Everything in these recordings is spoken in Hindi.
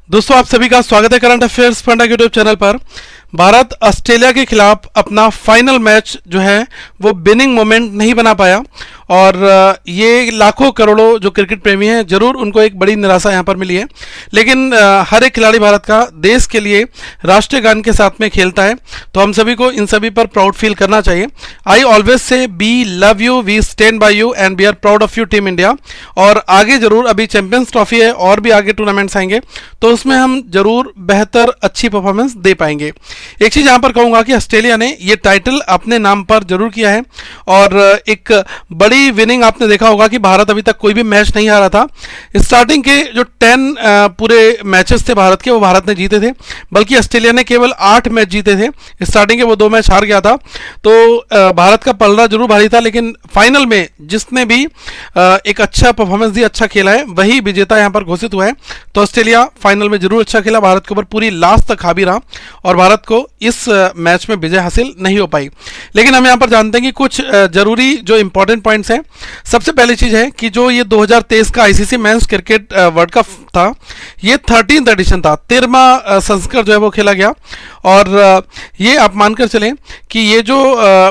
दोस्तों आप सभी का स्वागत है current affairs funda YouTube channel पर। भारत ऑस्ट्रेलिया के खिलाफ अपना फाइनल मैच जो है वो विनिंग मोमेंट नहीं बना पाया और ये लाखों करोड़ों जो क्रिकेट प्रेमी हैं जरूर उनको एक बड़ी निराशा यहाँ पर मिली है। लेकिन हर एक खिलाड़ी भारत का देश के लिए राष्ट्रीय गान के साथ में खेलता है, तो हम सभी को इन सभी पर प्राउड फील करना चाहिए। I always say be love you, we stand by you and we are proud of you team India. और आगे जरूर अभी चैंपियंस ट्रॉफी है और भी आगे टूर्नामेंट्स आएंगे तो उसमें हम जरूर बेहतर अच्छी परफॉर्मेंस दे पाएंगे। एक चीज यहां पर कहूंगा कि ऑस्ट्रेलिया ने ये टाइटल अपने नाम पर जरूर किया है और एक बड़ी विनिंग आपने देखा होगा कि भारत अभी तक कोई भी मैच नहीं हारा था। स्टार्टिंग के जो 10 पूरे मैचेस थे भारत के वो भारत ने जीते थे, बल्कि ऑस्ट्रेलिया ने केवल 8 मैच जीते थे। स्टार्टिंग के वो 2 मैच हार गया था, तो भारत का पलड़ा जरूर भारी था, लेकिन फाइनल में जिसने भी एक अच्छा परफॉर्मेंस दी, अच्छा खेला है, वही विजेता यहां पर घोषित हुआ है। तो ऑस्ट्रेलिया फाइनल में जरूर अच्छा खेला, भारत के ऊपर पूरी लास्ट तक हावी रहा और भारत को इस मैच में विजय हासिल नहीं हो पाई। लेकिन हम यहां पर जानते हैं कि कुछ जरूरी जो इंपॉर्टेंट पॉइंट्स हैं। सबसे पहली चीज है कि जो ये 2023 का ICC men's cricket world cup था, ये 13th एडिशन था, 13वां संस्करण जो है वो खेला गया। और ये आप मानकर चलें कि ये जो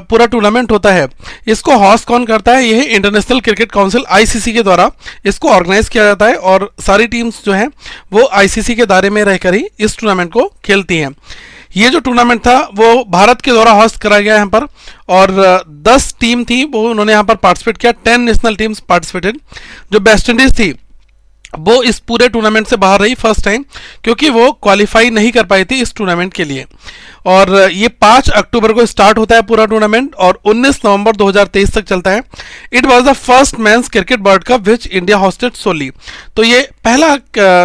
पूरा टूर्नामेंट होता है इसको होस्ट कौन करता है, ये इंटरनेशनल क्रिकेट काउंसिल आईसीसी के द्वारा इसको ऑर्गेनाइज किया जाता है और सारी टीम्स जो हैं वो आईसीसी के दायरे में रहकर ही इस टूर्नामेंट को खेलती हैं। ये जो टूर्नामेंट था वो भारत के द्वारा होस्ट कराया गया यहाँ पर और 10 टीम थी वो उन्होंने यहाँ पर पार्टिसिपेट किया। 10 नेशनल टीम्स पार्टिसिपेटेड। जो वेस्ट इंडीज थी वो इस पूरे टूर्नामेंट से बाहर रही फर्स्ट टाइम, क्योंकि वो क्वालिफाई नहीं कर पाई थी इस टूर्नामेंट के लिए। और ये 5 अक्टूबर को स्टार्ट होता है पूरा टूर्नामेंट और 19 नवंबर 2023 तक चलता है। It was the first men's cricket world cup which India hosted solely. तो ये पहला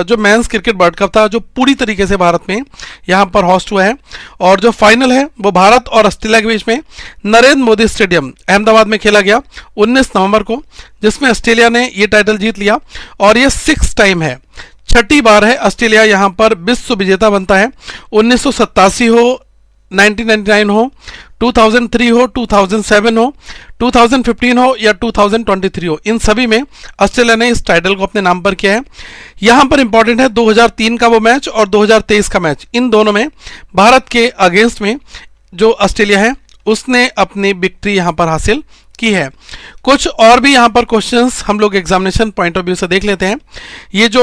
जो मेंस क्रिकेट वर्ल्ड कप था जो पूरी तरीके से भारत में यहाँ पर होस्ट हुआ है। और जो फाइनल है वो भारत और ऑस्ट्रेलिया के बीच में नरेंद्र मोदी स्टेडियम अहमदाबाद में खेला गया 19 नवंबर को, जिसमें ऑस्ट्रेलिया ने ये टाइटल जीत लिया और ये 6th टाइम है, 6ठी बार है ऑस्ट्रेलिया यहाँ पर विश्व विजेता बनता है। 1987 हो, 1999 हो, 2003 हो, 2007 हो, 2015 हो या 2023 हो, इन सभी में ऑस्ट्रेलिया ने इस टाइटल को अपने नाम पर किया है। यहां पर इंपॉर्टेंट है 2003 का वो मैच और 2023 का मैच, इन दोनों में भारत के अगेंस्ट में जो ऑस्ट्रेलिया है उसने अपनी विक्ट्री यहां पर हासिल की है। कुछ और भी यहाँ पर क्वेश्चंस हम लोग एग्जामिनेशन पॉइंट ऑफ व्यू से देख लेते हैं। ये जो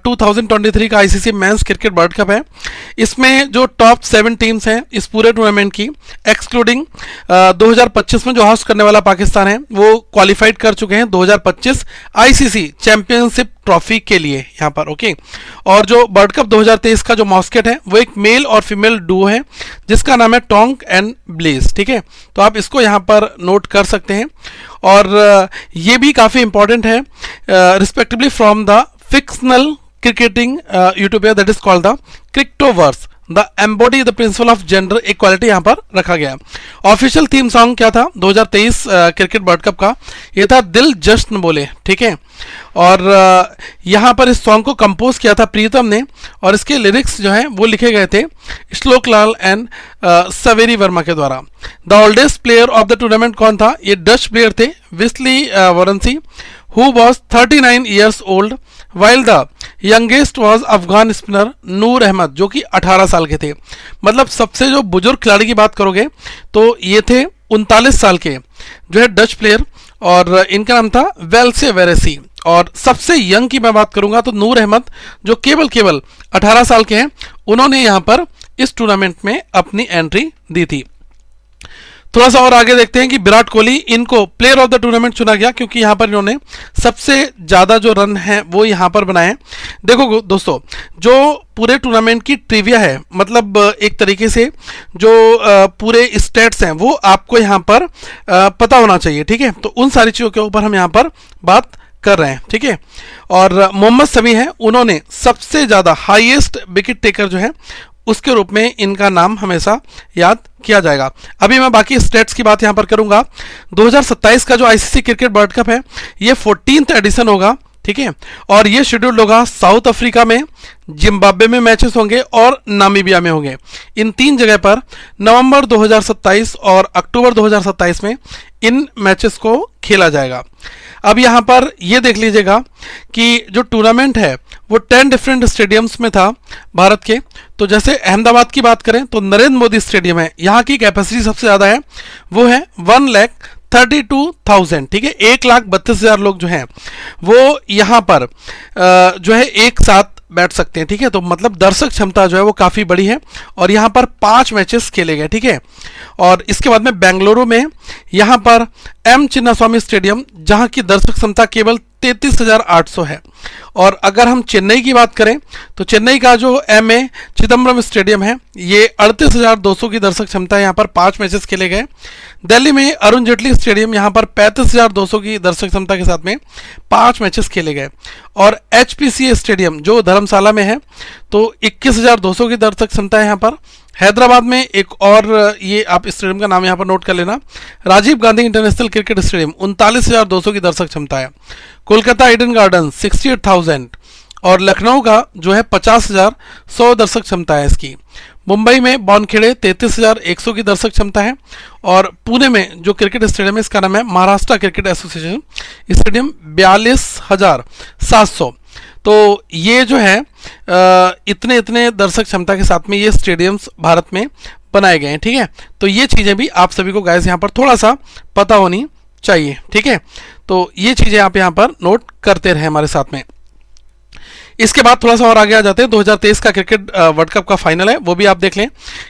2023 का ICC men's cricket world cup है, इसमें जो टॉप 7 टीम्स हैं इस पूरे टूर्नामेंट की, एक्सक्लूडिंग 2025 में जो होस्ट करने वाला पाकिस्तान है, वो क्वालिफाइड कर चुके हैं 2025 आईसीसी चैंपियनशिप ट्रॉफी के लिए यहाँ पर। ओके। और जो वर्ल्ड कप 2023 का जो मॉस्केट है वो एक मेल और फीमेल डुओ है जिसका नाम है टोंक एंड ब्लेज। ठीक है, तो आप इसको यहाँ पर नोट कर सकते हैं। और ये भी काफी इंपॉर्टेंट है, respectively from the fictional cricketing YouTuber that is called the Cricktoverse the embody the principle of gender equality यहाँ पर रखा गया। ऑफिशियल थीम सॉन्ग क्या था 2023 क्रिकेट वर्ल्ड कप का, ये था दिल जश्न बोले। ठीक है, और यहाँ पर इस सॉन्ग को कंपोज किया था प्रीतम ने और इसके लिरिक्स जो हैं वो लिखे गए थे श्लोक लाल एंड सवेरी वर्मा के द्वारा। The oldest player of the tournament कौन था, ये डच प्लेयर थे विस्ली वॉरेंसी who was 39 years old, while the youngest was Afghan spinner Noor Ahmad जो कि 18 साल के थे। मतलब सबसे जो बुजुर्ग खिलाड़ी की बात करोगे तो ये थे 39 साल के जो है डच प्लेयर और इनका नाम था वेल्से वेरेसी। और सबसे यंग की मैं बात करूंगा तो नूर अहमद जो केवल 18 साल के हैं, उन्होंने यहाँ पर इस टूर्नामेंट में अपनी एंट्री दी थी। थोड़ा सा और आगे देखते हैं कि विराट कोहली, इनको प्लेयर ऑफ द टूर्नामेंट चुना गया क्योंकि यहां पर इन्होंने सबसे ज्यादा जो रन हैं वो यहां पर बनाए। देखो दोस्तों, जो पूरे टूर्नामेंट की ट्रिविया है, मतलब एक तरीके से जो पूरे स्टेट्स हैं वो आपको यहां पर पता होना चाहिए। ठीक है, तो उन सारी चीजों के ऊपर हम यहां पर बात कर रहे हैं। ठीक है, और मोहम्मद शमी हैं, उन्होंने सबसे ज्यादा हाईएस्ट विकेट टेकर जो है उसके रूप में इनका नाम हमेशा याद किया जाएगा। अभी मैं बाकी स्टेट्स की बात यहां पर करूंगा। 2027 का जो आईसीसी क्रिकेट वर्ल्ड कप है ये 14th एडिशन होगा। ठीक है, और ये शेड्यूल्ड होगा साउथ अफ्रीका में, जिम्बाब्वे में मैचेस होंगे और नामीबिया में होंगे। इन 3 जगह पर नवंबर 2027 और अक्टूबर 2027 में इन मैचेस को खेला जाएगा। अब यहां पर यह देख लीजिएगा कि जो टूर्नामेंट है वो 10 डिफरेंट स्टेडियम्स में था भारत के। तो जैसे अहमदाबाद की बात करें तो नरेंद्र मोदी स्टेडियम है, यहाँ की कैपेसिटी सबसे ज़्यादा है, वो है 1,32,000, ठीक है। 1,32,000 लोग जो हैं वो यहाँ पर जो है एक साथ बैठ सकते हैं, ठीक है। तो मतलब दर्शक क्षमता जो है वो काफ़ी बड़ी है और यहाँ पर 5 मैचेस खेले गए, ठीक है। और इसके बाद में बेंगलुरु में यहाँ पर एम चिन्नास्वामी स्टेडियम, जहाँ की दर्शक क्षमता केवल 33,800 है। और अगर हम चेन्नई की बात करें तो चेन्नई का जो एम.ए. चिदम्बरम स्टेडियम है, ये 38,200 की दर्शक क्षमता है, यहाँ पर 5 मैचेस खेले गए। दिल्ली में अरुण जेटली स्टेडियम, यहाँ पर 35,200 की दर्शक क्षमता के साथ में 5 मैचेस खेले गए। और एचपीसीए स्टेडियम जो धर्मशाला में है, तो 21,200 की दर्शक क्षमता है यहाँ पर। हैदराबाद में एक और, ये आप स्टेडियम का नाम यहाँ पर नोट कर लेना, Rajiv Gandhi international cricket stadium, 39,200 की दर्शक क्षमता है। कोलकाता ईडन गार्डन 68,000 और लखनऊ का जो है 50,100 दर्शक क्षमता है इसकी। मुंबई में बॉनखेड़े 33,100 की दर्शक क्षमता है। और पुणे में जो क्रिकेट स्टेडियम है इसका नाम है महाराष्ट्र क्रिकेट एसोसिएशन स्टेडियम, 42,700। तो ये जो है इतने इतने दर्शक क्षमता के साथ में ये स्टेडियम्स भारत में बनाए गए हैं, ठीक है। तो ये चीज़ें भी आप सभी को गाइस यहाँ पर थोड़ा सा पता होनी चाहिए, ठीक है। तो ये चीज़ें आप यहाँ पर नोट करते रहे हमारे साथ में। इसके बाद थोड़ा सा और आगे आ जाते हैं, 2023 का क्रिकेट वर्ल्ड कप का फाइनल है, वो भी आप देख लें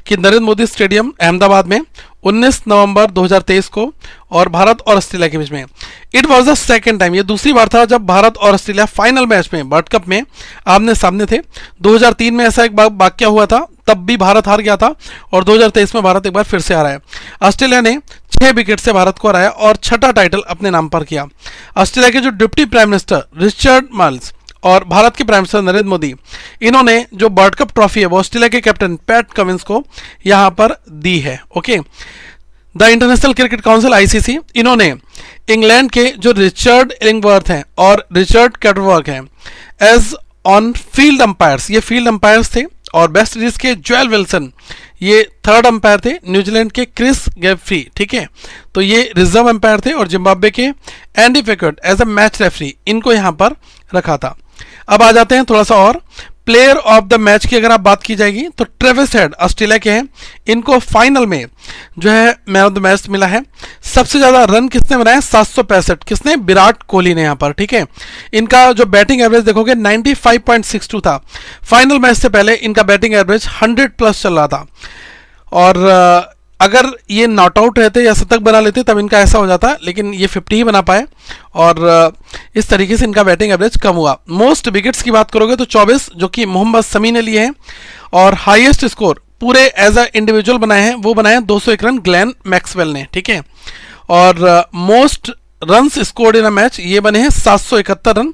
कि नरेंद्र मोदी स्टेडियम अहमदाबाद में 19 नवंबर 2023 को और भारत और ऑस्ट्रेलिया के बीच में। It was the second time, ये दूसरी बार था जब भारत और ऑस्ट्रेलिया फाइनल मैच में वर्ल्ड कप में आमने सामने थे। 2003 में ऐसा एक वाकया हुआ था, तब भी भारत हार गया था और 2023 में भारत एक बार फिर से हारा है। ऑस्ट्रेलिया ने 6 विकेट से भारत को हराया और 6ठा टाइटल अपने नाम पर किया। ऑस्ट्रेलिया के जो डिप्टी प्राइम मिनिस्टर रिचर्ड मार्ल्स और भारत के प्राइम मिनिस्टर नरेंद्र मोदी, इन्होंने जो वर्ल्ड कप ट्रॉफी है वो ऑस्ट्रेलिया के कैप्टन पैट कमिंस को यहां पर दी है, okay. The international cricket council ICC, इन्होंने इंग्लैंड के जो रिचर्ड इलिंगवर्थ हैं और रिचर्ड कैटरवर्क हैं एज ऑन फील्ड अंपायर्स, ये फील्ड अंपायर्स थे। और वेस्ट इंडीज के जोएल विल्सन ये थर्ड अंपायर थे, न्यूजीलैंड के क्रिस गेफ्री, ठीक है, तो ये रिजर्व अंपायर थे। और जिम्बाब्वे के Andy Pycroft as a match referee, इनको यहां पर रखा था। अब आ जाते हैं थोड़ा सा और प्लेयर ऑफ द मैच की अगर आप बात की जाएगी तो ट्रेविस हेड ऑस्ट्रेलिया के हैं, इनको फाइनल में जो है मैन ऑफ द मैच मिला है। सबसे ज्यादा रन किसने बनाए? 765, किसने? विराट कोहली ने यहाँ पर, ठीक है। इनका जो बैटिंग एवरेज देखोगे 95.62 था। फाइनल मैच से पहले इनका बैटिंग एवरेज 100+ चल रहा था। और अगर ये नॉट आउट रहते या शतक बना लेते तब इनका ऐसा हो जाता, लेकिन ये 50 ही बना पाए और इस तरीके से इनका बैटिंग एवरेज कम हुआ। मोस्ट विकेट्स की बात करोगे तो 24 जो कि मोहम्मद शमी ने लिए हैं। और हाईएस्ट स्कोर पूरे एज अ इंडिविजुअल बनाए हैं, वो बनाए 201 रन ग्लेन मैक्सवेल ने, ठीक है। और most runs scored in a match ये बने हैं 771 रन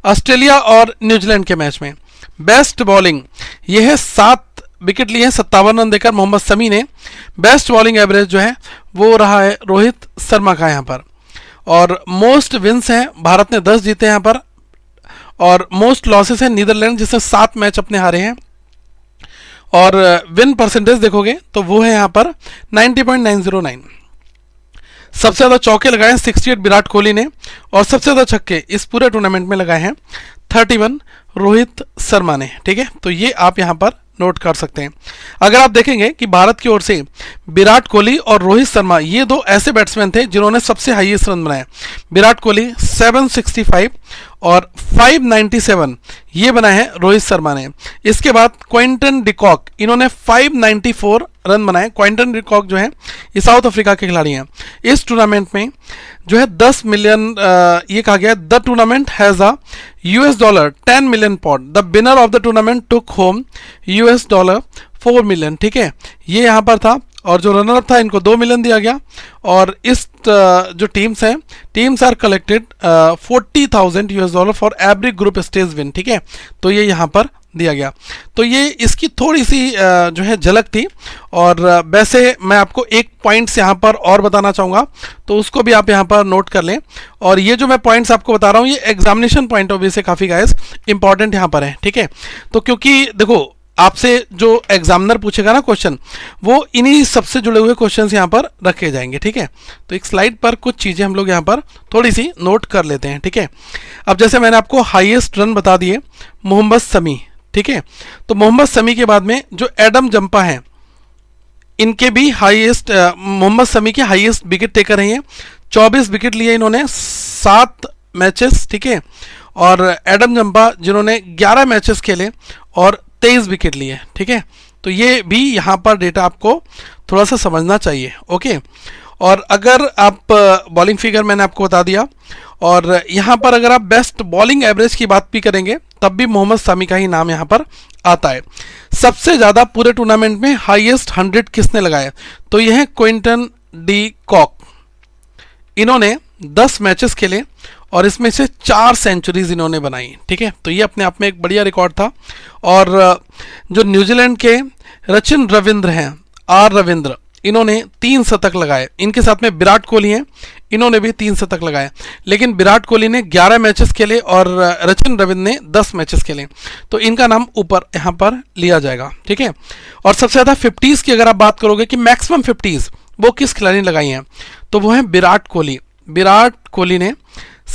ऑस्ट्रेलिया और न्यूजीलैंड के मैच में। बेस्ट बॉलिंग ये है 7 विकेट लिए हैं 57 रन देकर मोहम्मद शमी ने। बेस्ट बॉलिंग एवरेज जो है वो रहा है रोहित शर्मा का यहाँ पर। और मोस्ट विन्स हैं, भारत ने 10 जीते यहाँ पर। और मोस्ट लॉसेस हैं नीदरलैंड, जिसने 7 मैच अपने हारे हैं। और विन परसेंटेज देखोगे तो वो है यहाँ पर 90.909। सबसे ज्यादा चौके लगाए हैं 68 विराट कोहली ने और सबसे ज्यादा छक्के इस पूरे टूर्नामेंट में लगाए हैं 31 रोहित शर्मा ने, ठीक है। तो ये आप यहाँ पर नोट कर सकते हैं। अगर आप देखेंगे कि भारत की ओर से विराट कोहली और रोहित शर्मा ये दो ऐसे बैट्समैन थे जिन्होंने सबसे हाईएस्ट रन बनाए। विराट कोहली 765 और 597 ये बनाए हैं रोहित शर्मा ने। इसके बाद क्विंटन डिकॉक, इन्होंने 594 रन बनाए। क्विंटन डिकॉक जो है ये साउथ अफ्रीका के खिलाड़ी हैं। इस टूर्नामेंट में जो है 10 मिलियन ये कहा गया the tournament has a $10 million pot. The winner of the tournament took home $4 million, ठीक है, ये यहाँ पर था। और जो रनर अप था इनको 2 मिलियन दिया गया। और इस जो टीम्स हैं, teams are collected $40,000 for every group stage win, ठीक है, तो ये यहाँ पर दिया गया। तो ये इसकी थोड़ी सी जो है झलक थी। और वैसे मैं आपको एक पॉइंट्स यहाँ पर और बताना चाहूँगा, तो उसको भी आप यहाँ पर नोट कर लें। और ये जो मैं पॉइंट्स आपको बता रहा हूँ ये एग्जामिनेशन पॉइंट ऑफ व्यू से काफ़ी गाइस इंपॉर्टेंट यहाँ पर है, ठीक है। तो क्योंकि देखो आपसे जो एग्जामिनर पूछेगा ना क्वेश्चन, वो इन्हीं सबसे जुड़े हुए क्वेश्चंस यहाँ पर रखे जाएंगे। ठीक है, तो एक स्लाइड पर कुछ चीज़ें हम लोग यहाँ पर थोड़ी सी नोट कर लेते हैं। ठीक है, अब जैसे मैंने आपको हाईएस्ट रन बता दिए मोहम्मद शमी। ठीक है, तो मोहम्मद शमी के बाद में जो एडम जंपा हैं, इनके भी हाईएस्ट, मोहम्मद शमी के हाईएस्ट विकेट टेकर हैं ये, 24 विकेट लिए इन्होंने 7 मैचेस। ठीक है, और एडम जंपा जिन्होंने 11 मैचेस खेले और 23 विकेट लिए। ठीक है, तो ये भी यहाँ पर डेटा आपको थोड़ा सा समझना चाहिए। ओके, और अगर आप बॉलिंग फिगर मैंने आपको बता दिया, और यहाँ पर अगर आप बेस्ट बॉलिंग एवरेज की बात भी करेंगे तब भी मोहम्मद शमी का ही नाम यहाँ पर आता है। सबसे ज़्यादा पूरे टूर्नामेंट में हाईएस्ट 100 किसने लगाया, तो यह है क्विंटन डी कॉक। इन्होंने 10 मैचेस खेले और इसमें से 4 सेंचुरीज इन्होंने बनाई। ठीक है, तो ये अपने आप में एक बढ़िया रिकॉर्ड था। और जो न्यूजीलैंड के रचिन रविंद्र हैं, आर रविंद्र, इन्होंने 3 शतक लगाए। इनके साथ में विराट कोहली हैं, इन्होंने भी 3 शतक लगाए। लेकिन विराट कोहली ने 11 मैचेस खेले और रचिन रविंद्र ने 10 मैचेस खेले, तो इनका नाम ऊपर यहाँ पर लिया जाएगा। ठीक है, और सबसे ज़्यादा 50s की अगर आप बात करोगे कि मैक्सिमम 50s वो किस खिलाड़ी ने लगाई हैं, तो वो है विराट कोहली। विराट कोहली ने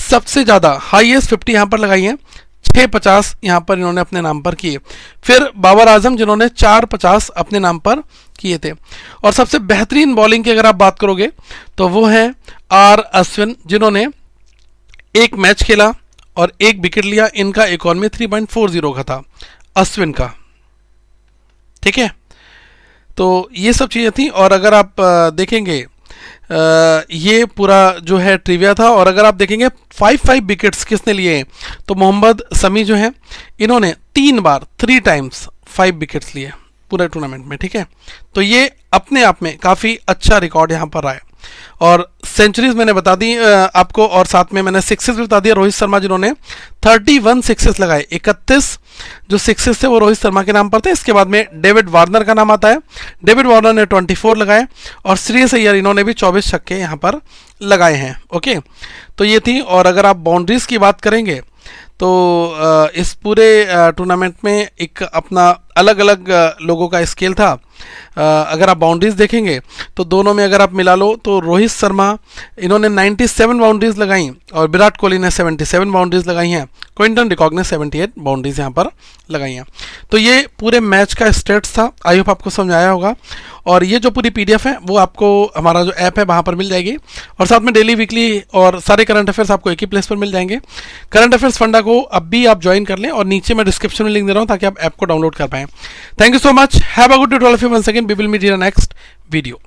सबसे ज़्यादा हाईएस्ट 50 यहाँ पर लगाई हैं, 650 यहाँ पर इन्होंने अपने नाम पर किए। फिर बाबर आजम जिन्होंने 450 अपने नाम पर किए थे। और सबसे बेहतरीन बॉलिंग की अगर आप बात करोगे तो वो है आर अश्विन, जिन्होंने 1 मैच खेला और 1 विकेट लिया। इनका इकॉनमी 3.40 का था, अश्विन का। ठीक है, तो ये सब चीज़ें थी। और अगर आप देखेंगे ये पूरा जो है ट्रिविया था। और अगर आप देखेंगे 5 विकेट्स किसने लिए हैं, तो मोहम्मद शमी जो है इन्होंने 3 टाइम्स 5 विकेट्स लिए पूरे टूर्नामेंट में। ठीक है, तो ये अपने आप में काफ़ी अच्छा रिकॉर्ड यहाँ पर आया। और सेंचुरीज मैंने बता दी आपको, और साथ में मैंने सिक्सेस भी बता दिया। रोहित शर्मा जिन्होंने 31 सिक्सेस लगाए, 31 जो सिक्सेस थे वो रोहित शर्मा के नाम पर थे। इसके बाद में डेविड वार्नर का नाम आता है, डेविड वार्नर ने 24 लगाए, और श्रेयस अय्यर इन्होंने भी 24 छक्के यहाँ पर लगाए हैं। ओके, तो ये थी। और अगर आप बाउंड्रीज की बात करेंगे तो इस पूरे टूर्नामेंट में एक अपना अलग अलग लोगों का स्केल था। अगर आप बाउंड्रीज देखेंगे तो दोनों में अगर आप मिला लो तो रोहित शर्मा इन्होंने 97 बाउंड्रीज लगाई और विराट कोहली ने 77 बाउंड्रीज लगाई हैं। क्विंटन डी कॉक ने 78 बाउंड्रीज यहाँ पर लगाई हैं। तो ये पूरे मैच का स्टेट्स था। आई होप आपको समझ आया होगा। और ये जो पूरी PDF है वो आपको हमारा जो ऐप है वहाँ पर मिल जाएगी, और साथ में डेली वीकली और सारे करंट अफेयर्स आपको एक ही प्लेस पर मिल जाएंगे। करंट अफेयर्स फंडा को अब भी आप ज्वाइन कर लें, और नीचे मैं डिस्क्रिप्शन में लिंक दे रहा हूँ ताकि आप ऐप को डाउनलोड कर पाएँ। Thank you so much, have a good day to all of you. Once again we will meet in next video.